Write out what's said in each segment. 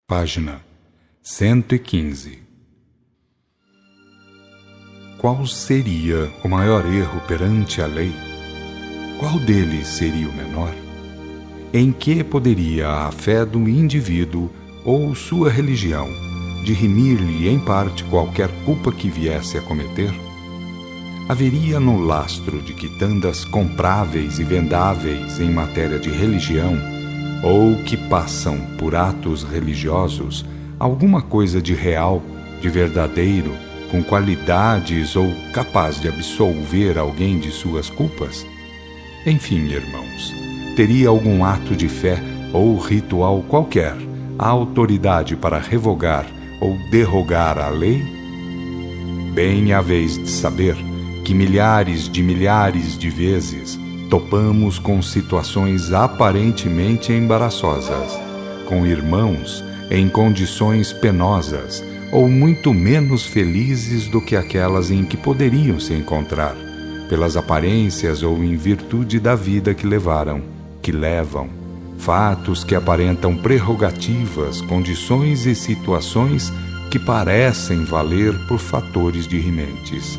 Página 115. Qual seria o maior erro perante a lei? Qual deles seria o menor? Em que poderia a fé do indivíduo ou sua religião dirimir-lhe em parte qualquer culpa que viesse a cometer? Haveria no lastro de quitandas compráveis e vendáveis em matéria de religião, ou que passam por atos religiosos, alguma coisa de real, de verdadeiro, com qualidades ou capaz de absolver alguém de suas culpas? Enfim, irmãos, teria algum ato de fé ou ritual qualquer a autoridade para revogar ou derrogar a lei? Bem haveis de saber que milhares de vezes topamos com situações aparentemente embaraçosas, com irmãos em condições penosas ou muito menos felizes do que aquelas em que poderiam se encontrar, pelas aparências ou em virtude da vida que levaram, que levam, fatos que aparentam prerrogativas, condições e situações que parecem valer por fatores dirimentes.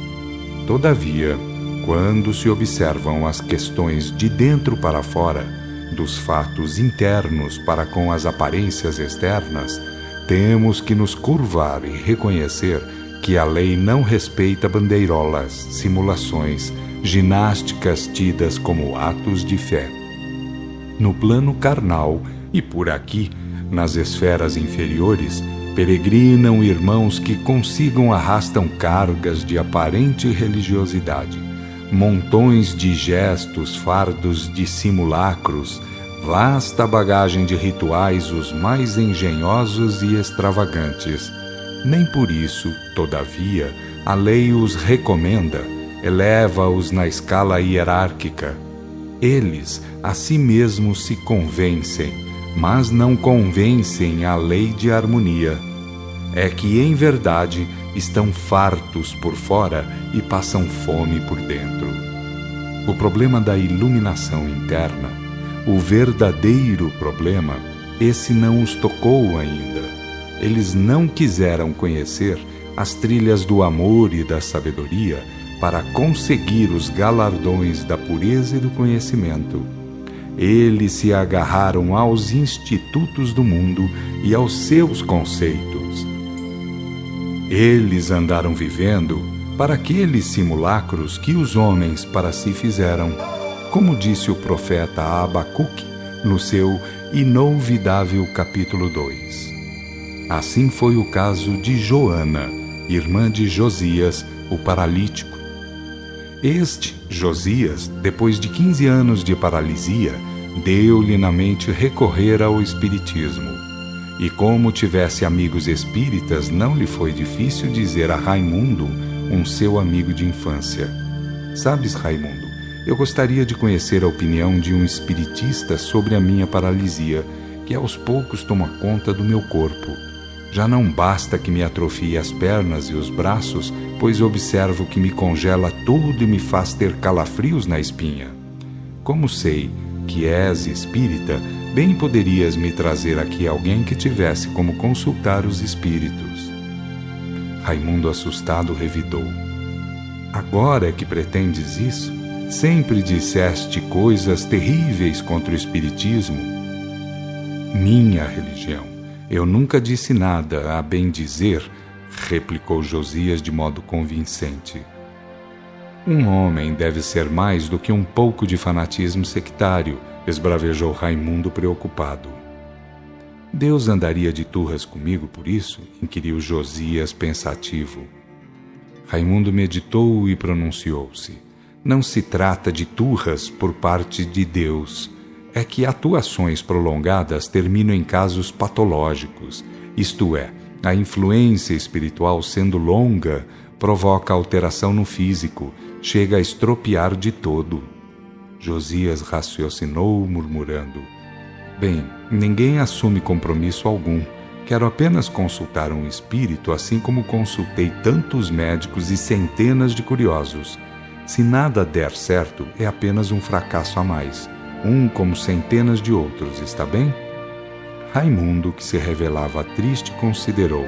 Todavia, quando se observam as questões de dentro para fora, dos fatos internos para com as aparências externas, temos que nos curvar e reconhecer que a lei não respeita bandeirolas, simulações, ginásticas tidas como atos de fé. No plano carnal e por aqui, nas esferas inferiores, peregrinam irmãos que consigo arrastam cargas de aparente religiosidade, montões de gestos, fardos de simulacros, vasta bagagem de rituais os mais engenhosos e extravagantes. Nem por isso, todavia, a lei os recomenda, eleva-os na escala hierárquica. Eles a si mesmos se convencem, mas não convencem a lei de harmonia. É que, em verdade, estão fartos por fora e passam fome por dentro. O problema da iluminação interna, o verdadeiro problema, esse não os tocou ainda. Eles não quiseram conhecer as trilhas do amor e da sabedoria para conseguir os galardões da pureza e do conhecimento. Eles se agarraram aos institutos do mundo e aos seus conceitos. Eles andaram vivendo para aqueles simulacros que os homens para si fizeram, como disse o profeta Abacuque no seu inolvidável capítulo 2. Assim foi o caso de Joana, irmã de Josias, o paralítico. Este, Josias, depois de 15 anos de paralisia, deu-lhe na mente recorrer ao espiritismo. E como tivesse amigos espíritas, não lhe foi difícil dizer a Raimundo, um seu amigo de infância: "Sabes, Raimundo, eu gostaria de conhecer a opinião de um espiritista sobre a minha paralisia, que aos poucos toma conta do meu corpo. Já não basta que me atrofie as pernas e os braços, pois observo que me congela tudo e me faz ter calafrios na espinha. Como sei que és espírita, bem poderias me trazer aqui alguém que tivesse como consultar os espíritos." Raimundo, assustado, revidou: "Agora é que pretendes isso? Sempre disseste coisas terríveis contra o espiritismo." "Minha religião, eu nunca disse nada, a bem dizer," replicou Josias de modo convincente. "Um homem deve ser mais do que um pouco de fanatismo sectário," esbravejou Raimundo preocupado. "Deus andaria de turras comigo por isso?" inquiriu Josias pensativo. Raimundo meditou e pronunciou-se: "Não se trata de turras por parte de Deus. É que atuações prolongadas terminam em casos patológicos, isto é, a influência espiritual, sendo longa, provoca alteração no físico, chega a estropiar de todo." Josias raciocinou, murmurando: "Bem, ninguém assume compromisso algum. Quero apenas consultar um espírito, assim como consultei tantos médicos e centenas de curiosos. Se nada der certo, é apenas um fracasso a mais, um como centenas de outros, está bem?" Raimundo, que se revelava triste, considerou: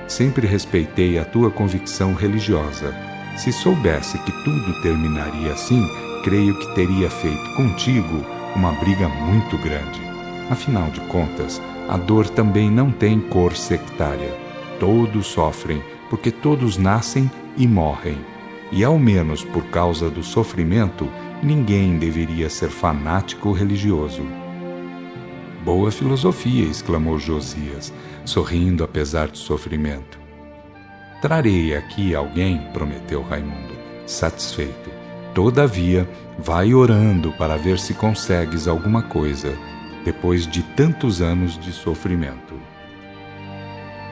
sempre respeitei a tua convicção religiosa. Se soubesse que tudo terminaria assim, creio que teria feito contigo uma briga muito grande. Afinal de contas, a dor também não tem cor sectária. Todos sofrem, porque todos nascem e morrem. E ao menos por causa do sofrimento, ninguém deveria ser fanático religioso. Boa filosofia, exclamou Josias, sorrindo apesar do sofrimento. Trarei aqui alguém, prometeu Raimundo, satisfeito. Todavia, vai orando para ver se consegues alguma coisa, depois de tantos anos de sofrimento.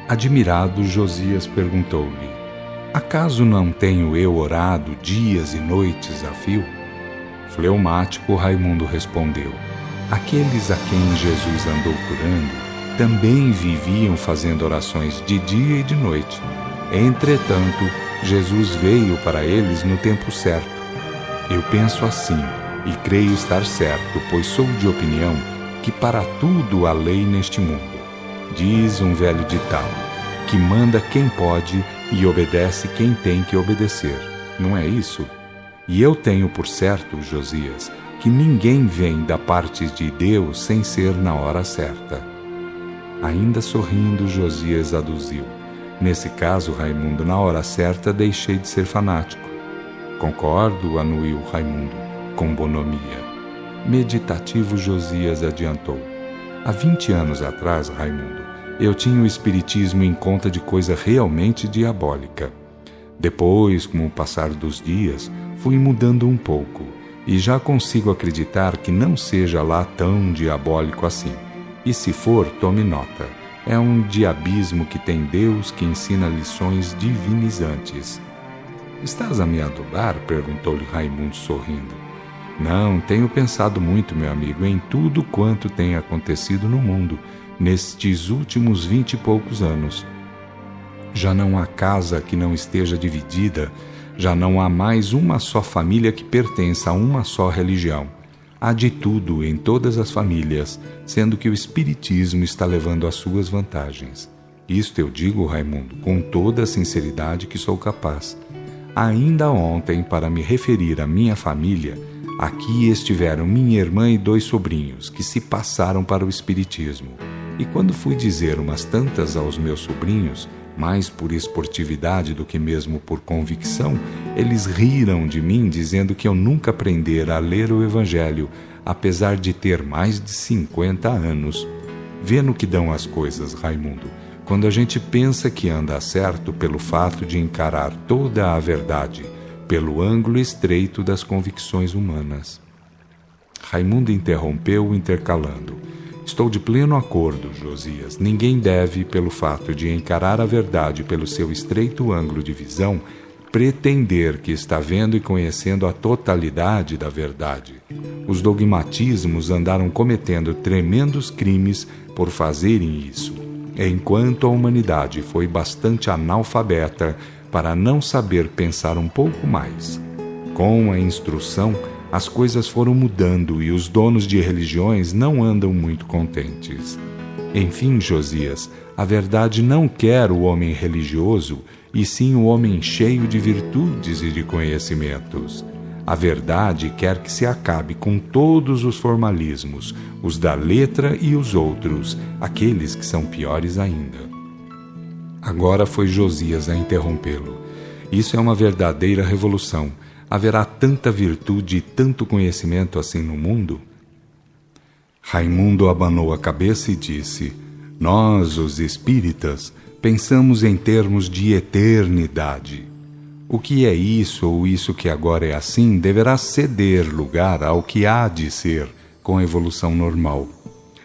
Admirado, Josias perguntou-lhe: acaso não tenho eu orado dias e noites a fio? Fleumático, Raimundo respondeu: aqueles a quem Jesus andou curando também viviam fazendo orações de dia e de noite. Entretanto, Jesus veio para eles no tempo certo. Eu penso assim, e creio estar certo, pois sou de opinião que para tudo há lei neste mundo. Diz um velho ditado, que manda quem pode e obedece quem tem que obedecer. Não é isso? E eu tenho por certo, Josias, que ninguém vem da parte de Deus sem ser na hora certa. Ainda sorrindo, Josias aduziu: nesse caso, Raimundo, na hora certa deixei de ser fanático. Concordo, anuiu Raimundo, com bonomia. Meditativo, Josias adiantou: há 20 anos atrás, Raimundo, eu tinha o espiritismo em conta de coisa realmente diabólica. Depois, com o passar dos dias, fui mudando um pouco, e já consigo acreditar que não seja lá tão diabólico assim. E se for, tome nota. É um diabismo que tem Deus que ensina lições divinizantes. Estás a me adular? Perguntou-lhe Raimundo sorrindo. Não, tenho pensado muito, meu amigo, em tudo quanto tem acontecido no mundo nestes últimos 20 e poucos anos. Já não há casa que não esteja dividida, já não há mais uma só família que pertença a uma só religião. Há de tudo em todas as famílias, sendo que o espiritismo está levando as suas vantagens. Isto eu digo, Raimundo, com toda a sinceridade que sou capaz. Ainda ontem, para me referir à minha família, aqui estiveram minha irmã e 2 sobrinhos, que se passaram para o espiritismo. E quando fui dizer umas tantas aos meus sobrinhos, mais por esportividade do que mesmo por convicção, eles riram de mim, dizendo que eu nunca aprendera a ler o Evangelho, apesar de ter mais de 50 anos. Vê no que dão as coisas, Raimundo, quando a gente pensa que anda certo pelo fato de encarar toda a verdade, pelo ângulo estreito das convicções humanas. Raimundo interrompeu, intercalando: estou de pleno acordo, Josias. Ninguém deve, pelo fato de encarar a verdade pelo seu estreito ângulo de visão, pretender que está vendo e conhecendo a totalidade da verdade. Os dogmatismos andaram cometendo tremendos crimes por fazerem isso, enquanto a humanidade foi bastante analfabeta para não saber pensar um pouco mais. Com a instrução, as coisas foram mudando e os donos de religiões não andam muito contentes. Enfim, Josias, a verdade não quer o homem religioso, e sim o homem cheio de virtudes e de conhecimentos. A verdade quer que se acabe com todos os formalismos, os da letra e os outros, aqueles que são piores ainda. Agora foi Josias a interrompê-lo. Isso é uma verdadeira revolução. Haverá tanta virtude e tanto conhecimento assim no mundo? Raimundo abanou a cabeça e disse: nós, os espíritas, pensamos em termos de eternidade. O que é isso ou isso que agora é assim deverá ceder lugar ao que há de ser com a evolução normal.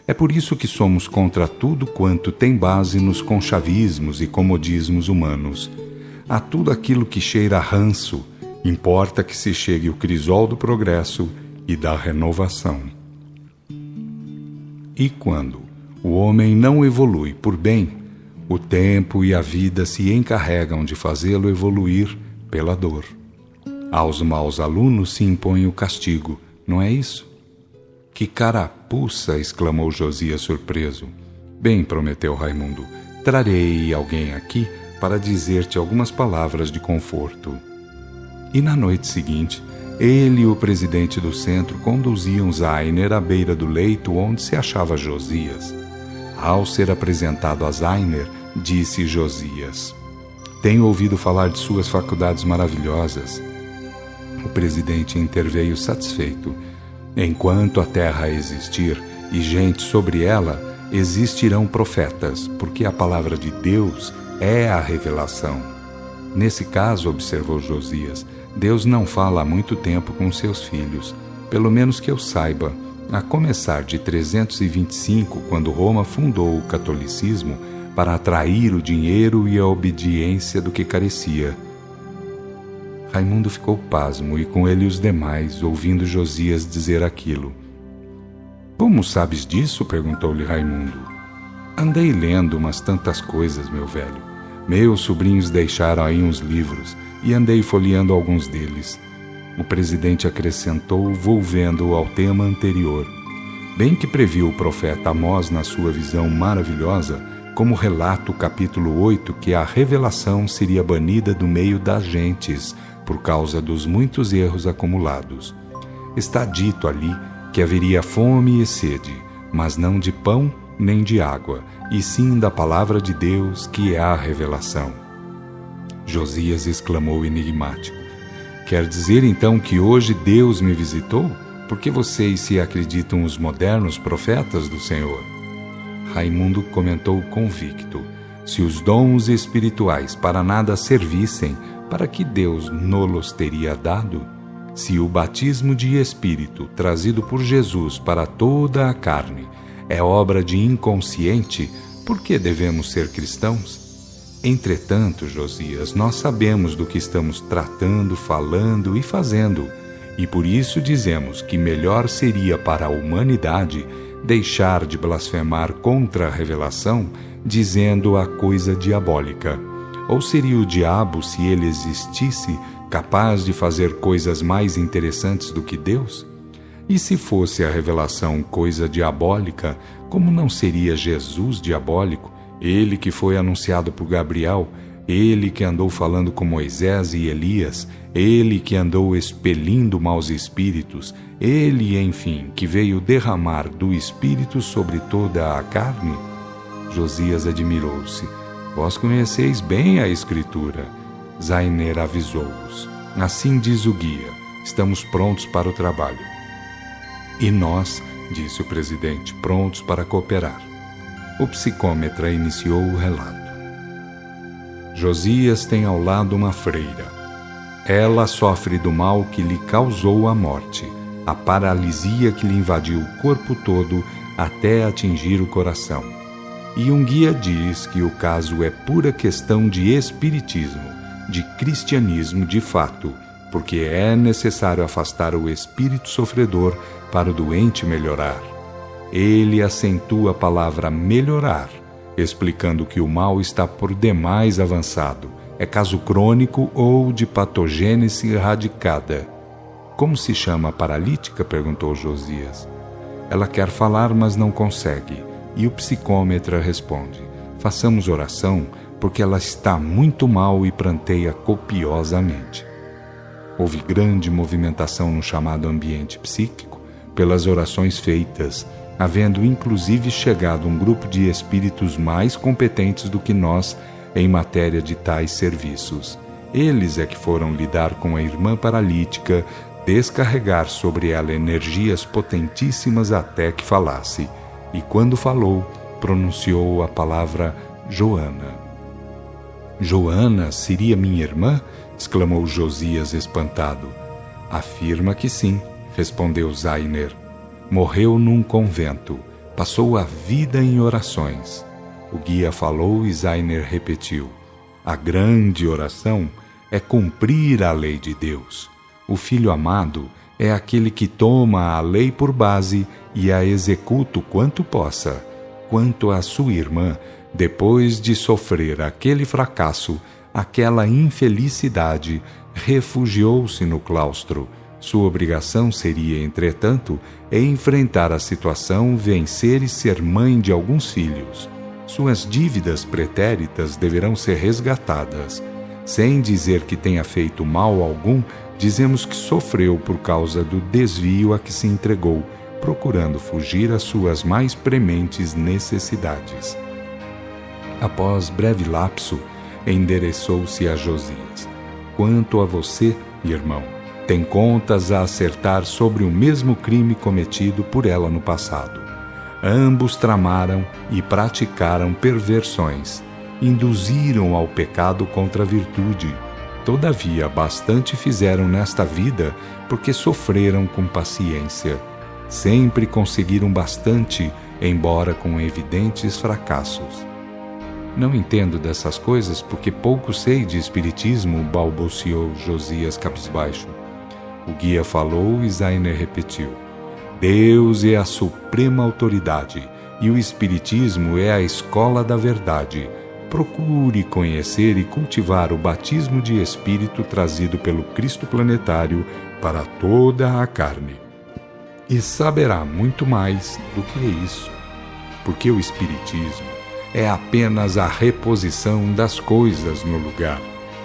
É por isso que somos contra tudo quanto tem base nos conchavismos e comodismos humanos. A tudo aquilo que cheira a ranço, importa que se chegue o crisol do progresso e da renovação. E quando o homem não evolui por bem, o tempo e a vida se encarregam de fazê-lo evoluir pela dor. Aos maus alunos se impõe o castigo, não é isso? Que carapuça! Exclamou Josias surpreso. Bem, prometeu Raimundo, trarei alguém aqui para dizer-te algumas palavras de conforto. E na noite seguinte, ele e o presidente do centro conduziam Zainer à beira do leito onde se achava Josias. Ao ser apresentado a Zainer, disse Josias: tenho ouvido falar de suas faculdades maravilhosas. O presidente interveio satisfeito. Enquanto a terra existir e gente sobre ela, existirão profetas, porque a palavra de Deus é a revelação. Nesse caso, observou Josias, Deus não fala há muito tempo com seus filhos, pelo menos que eu saiba, a começar de 325, quando Roma fundou o catolicismo para atrair o dinheiro e a obediência do que carecia. Raimundo ficou pasmo e com ele os demais, ouvindo Josias dizer aquilo. Como sabes disso? Perguntou-lhe Raimundo. Andei lendo umas tantas coisas, meu velho. Meus sobrinhos deixaram aí uns livros e andei folheando alguns deles. O presidente acrescentou, volvendo ao tema anterior. Bem que previu o profeta Amós na sua visão maravilhosa, como relata o capítulo 8, que a revelação seria banida do meio das gentes, por causa dos muitos erros acumulados. Está dito ali que haveria fome e sede, mas não de pão nem de água, e sim da palavra de Deus, que é a revelação. Josias exclamou enigmático. Quer dizer então que hoje Deus me visitou? Porque vocês se acreditam os modernos profetas do Senhor? Raimundo comentou convicto. Se os dons espirituais para nada servissem, para que Deus nos teria dado? Se o batismo de Espírito, trazido por Jesus para toda a carne, é obra de inconsciente, por que devemos ser cristãos? Entretanto, Josias, nós sabemos do que estamos tratando, falando e fazendo, e por isso dizemos que melhor seria para a humanidade deixar de blasfemar contra a revelação, dizendo a coisa diabólica. Ou seria o diabo, se ele existisse, capaz de fazer coisas mais interessantes do que Deus? E se fosse a revelação coisa diabólica, como não seria Jesus diabólico, ele que foi anunciado por Gabriel, ele que andou falando com Moisés e Elias, ele que andou expelindo maus espíritos, ele, enfim, que veio derramar do Espírito sobre toda a carne? Josias admirou-se. Vós conheceis bem a Escritura. Zainer avisou-os. Assim diz o guia, estamos prontos para o trabalho. E nós, disse o presidente, prontos para cooperar. O psicômetra iniciou o relato. Josias tem ao lado uma freira. Ela sofre do mal que lhe causou a morte, a paralisia que lhe invadiu o corpo todo até atingir o coração. E um guia diz que o caso é pura questão de espiritismo, de cristianismo de fato, porque é necessário afastar o espírito sofredor para o doente melhorar. Ele acentua a palavra melhorar, explicando que o mal está por demais avançado, é caso crônico ou de patogênese radicada. Como se chama a paralítica? Perguntou Josias. Ela quer falar, mas não consegue. E o psicômetra responde: façamos oração, porque ela está muito mal e pranteia copiosamente. Houve grande movimentação no chamado ambiente psíquico, pelas orações feitas, havendo inclusive chegado um grupo de espíritos mais competentes do que nós em matéria de tais serviços. Eles é que foram lidar com a irmã paralítica, descarregar sobre ela energias potentíssimas até que falasse. E quando falou, pronunciou a palavra Joana. Joana seria minha irmã? Exclamou Josias espantado. Afirma que sim, respondeu Zainer. Morreu num convento, passou a vida em orações. O guia falou e Zainer repetiu. A grande oração é cumprir a lei de Deus. O filho amado é aquele que toma a lei por base e a executa o quanto possa. Quanto à sua irmã, depois de sofrer aquele fracasso, aquela infelicidade, refugiou-se no claustro, Sua obrigação seria, entretanto, enfrentar a situação, vencer e ser mãe de alguns filhos. Suas dívidas pretéritas deverão ser resgatadas. Sem dizer que tenha feito mal algum, dizemos que sofreu por causa do desvio a que se entregou, procurando fugir às suas mais prementes necessidades. Após breve lapso, endereçou-se a Josias. Quanto a você, irmão, tem contas a acertar sobre o mesmo crime cometido por ela no passado. Ambos tramaram e praticaram perversões, induziram ao pecado contra a virtude. Todavia, bastante fizeram nesta vida porque sofreram com paciência. Sempre conseguiram bastante, embora com evidentes fracassos. Não entendo dessas coisas porque pouco sei de espiritismo, balbuciou Josias cabisbaixo. O guia falou e Zainer repetiu. Deus é a suprema autoridade e o espiritismo é a escola da verdade. Procure conhecer e cultivar o batismo de espírito trazido pelo Cristo planetário para toda a carne. E saberá muito mais do que isso, porque o espiritismo é apenas a reposição das coisas no lugar,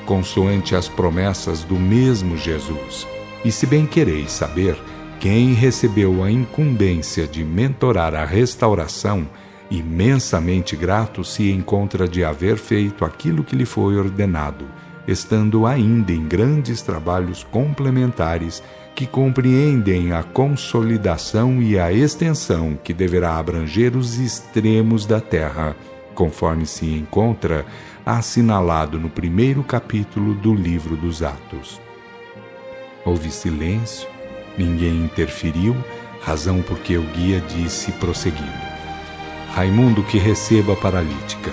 consoante as promessas do mesmo Jesus. E se bem quereis saber, quem recebeu a incumbência de mentorar a restauração, imensamente grato se encontra de haver feito aquilo que lhe foi ordenado, estando ainda em grandes trabalhos complementares que compreendem a consolidação e a extensão que deverá abranger os extremos da terra, conforme se encontra assinalado no primeiro capítulo do livro dos Atos. Houve silêncio, ninguém interferiu, razão porque o guia disse, prosseguindo: Raimundo, que receba a paralítica.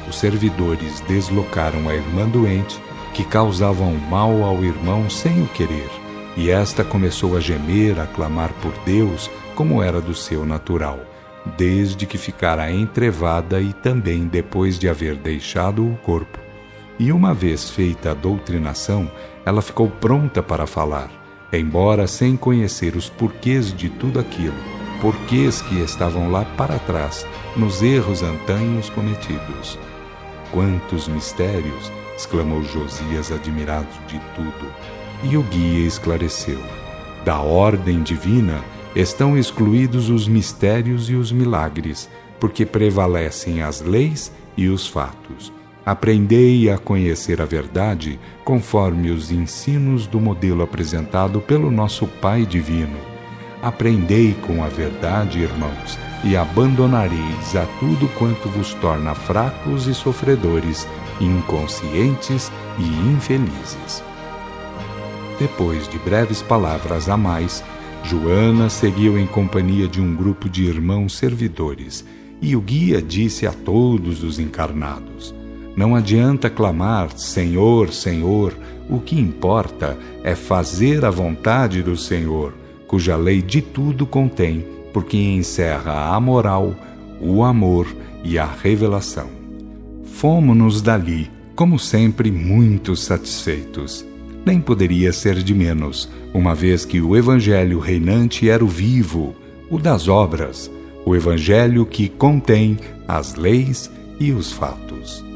Os servidores deslocaram a irmã doente, que causavam mal ao irmão sem o querer, e esta começou a gemer, a clamar por Deus, como era do seu natural, desde que ficara entrevada e também depois de haver deixado o corpo. E uma vez feita a doutrinação, ela ficou pronta para falar, embora sem conhecer os porquês de tudo aquilo, porquês que estavam lá para trás, nos erros antanhos cometidos. Quantos mistérios! Exclamou Josias, admirado de tudo. E o guia esclareceu. Da ordem divina estão excluídos os mistérios e os milagres, porque prevalecem as leis e os fatos. Aprendei a conhecer a verdade conforme os ensinos do modelo apresentado pelo nosso Pai Divino. Aprendei com a verdade, irmãos, e abandonareis a tudo quanto vos torna fracos e sofredores, inconscientes e infelizes. Depois de breves palavras a mais, Joana seguiu em companhia de um grupo de irmãos servidores, e o guia disse a todos os encarnados: Não adianta clamar, Senhor, Senhor, o que importa é fazer a vontade do Senhor, cuja lei de tudo contém, porque encerra a moral, o amor e a revelação. Fomos-nos dali, como sempre, muito satisfeitos. Nem poderia ser de menos, uma vez que o Evangelho reinante era o vivo, o das obras, o Evangelho que contém as leis e os fatos.